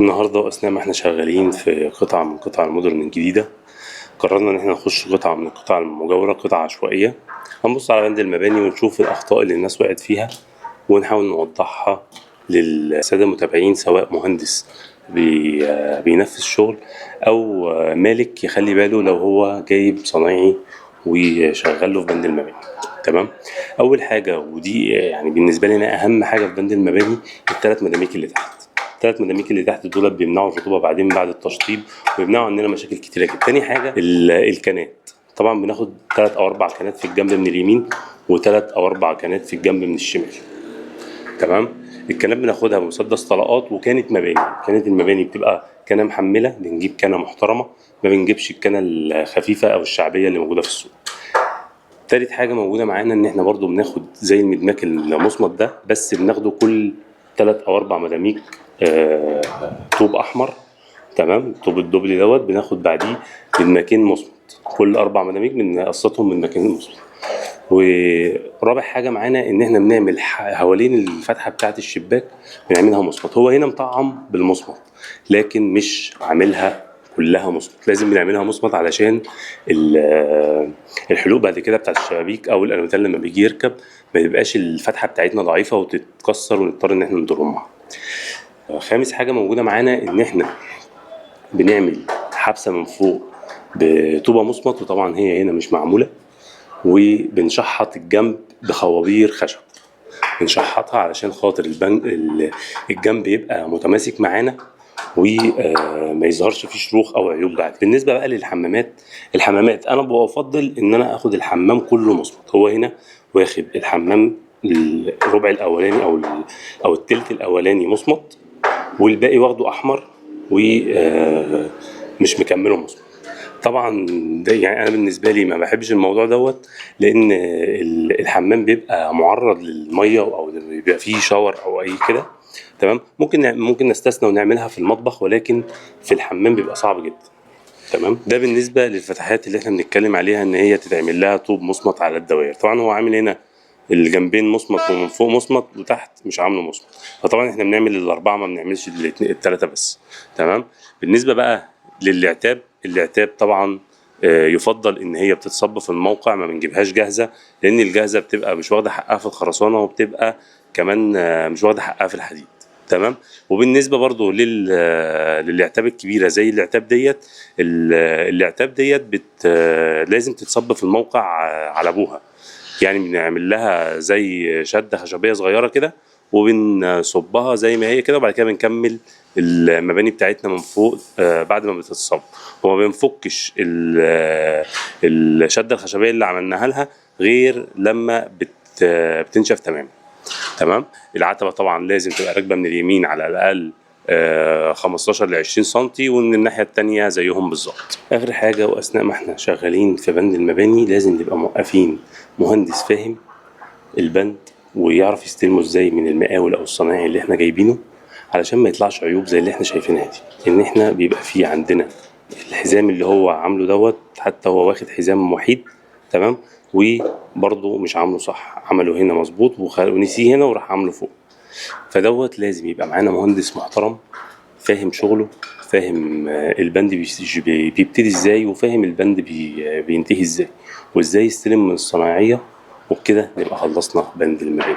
النهارده أثناء ما احنا شغالين في قطعة من قطع المدن الجديدة، قررنا إن احنا نخش قطعة من القطع المجاورة، قطعة عشوائية. هنبص على بند المباني ونشوف الأخطاء اللي الناس وقعت فيها ونحاول نوضحها للسادة المتابعين، سواء مهندس بينفذ شغل أو مالك يخلي باله لو هو جايب صنايعي ويشغله في بند المباني. تمام. أول حاجة، ودي يعني بالنسبة لي أنا أهم حاجة في بند المباني، الثلاث مداميك اللي تحت. الثلاث مداميك اللي تحت دول بيمنعوا الرطوبه بعدين بعد التشطيب، ويمنعوا عندنا مشاكل كتيره جدا. تاني حاجه الكنات، طبعا بناخد 3 أو 4 كنات في الجنب من اليمين و3 أو 4 كنات في الجنب من الشمال. تمام. الكنات بناخدها بمسدس طلقات، وكانت مباني. كانت المباني بتبقى كنه محمله، بنجيب كنه محترمه، ما بنجيبش الكنه الخفيفه او الشعبيه اللي موجوده في السوق. تالت حاجه موجوده معانا ان احنا برضو بناخد زي المدماك المصمت ده، بس بناخده كل 3 أو 4 مداميك طوب احمر. تمام. طوب الدبل دوت بناخد بعديه مدماكين مصمت، كل 4 مداميك بنقسطهم مدماكين مصمت. ورابع حاجه معانا ان احنا بنعمل حوالين الفتحه بتاعه الشباك بنعملها مصمت. هو هنا مطعم بالمصمت لكن مش عاملها كلها مصمت، لازم بنعملها مصمت علشان الحلوق بعد كده بتاعت الشبابيك او الالوميتال لما بيجي يركب ما يبقاش الفتحه بتاعتنا ضعيفه وتتكسر ونضطر ان احنا نضرمها. خامس حاجه موجوده معانا ان احنا بنعمل حبسه من فوق بطوبه مصمت، وطبعا هي هنا مش معموله، وبنشحط الجنب بخوابير خشب. بنشحطها علشان خاطر الجنب يبقى متماسك معانا وما يظهرش فيه شروخ او عيوب بعد. بالنسبه بقى الحمامات انا بفضل ان انا اخد الحمام كله مصمت. هو هنا واخد الحمام الربع الاولاني او التلت الاولاني مصمت، والباقي واخده احمر ومش مكمله مصمت. طبعا ده يعني انا بالنسبه لي ما بحبش الموضوع دوت، لان الحمام بيبقى معرض للميه او بيبقى فيه شاور او اي كده. تمام. ممكن نستثنى ونعملها في المطبخ، ولكن في الحمام بيبقى صعب جدا. تمام. ده بالنسبه للفتحات اللي احنا بنتكلم عليها ان هي تتعمل لها طوب مصمت على الدوائر. طبعا هو عامل هنا الجنبين مصمت ومن فوق مصمت وتحت مش عامله مصمت، فطبعا احنا بنعمل الاربعه ما بنعملش الثلاثه بس. تمام. بالنسبه بقى العتاب طبعا يفضل ان هي بتتصب في الموقع، ما بنجيبهاش جاهزه، لان الجاهزه بتبقى مش واخده حقها في الخرسانه، وبتبقى كمان مش واخده حقها في الحديد. تمام. وبالنسبه برضو للعتاب الكبيره زي العتاب ديت لازم تتصب في الموقع على ابوها، يعني بنعمل لها زي شده خشبيه صغيره كده وبنصبها زي ما هي كده، وبعد كده بنكمل المباني بتاعتنا من فوق بعد ما بتتصب. وما بنفكش الشده الخشبيه اللي عملناها لها غير لما بتنشف تمام. تمام. العتبه طبعا لازم تبقى راكبه من اليمين على الاقل 15 ل 20 سنتي، ومن الناحيه التانيه زيهم بالظبط. اخر حاجه، واثناء ما احنا شغالين في بند المباني لازم نبقى موقفين مهندس فاهم البند ويعرف يستلمه ازاي من المقاول او الصنايعي اللي احنا جايبينه، علشان ما يطلعش عيوب زي اللي احنا شايفينها دي. ان احنا بيبقى فيه عندنا الحزام اللي هو عامله دوت، حتى هو واخد حزام وحيد. تمام. وبرضه مش عامله صح، عمله هنا مظبوط ونسيه هنا وراح عامله فوق. فدوت لازم يبقى معانا مهندس محترم فاهم شغله، فاهم البند بيبتدي ازاي، وفاهم البند بينتهي ازاي، وازاي يستلم من الصناعية، وبكده نبقى خلصنا بند المباني.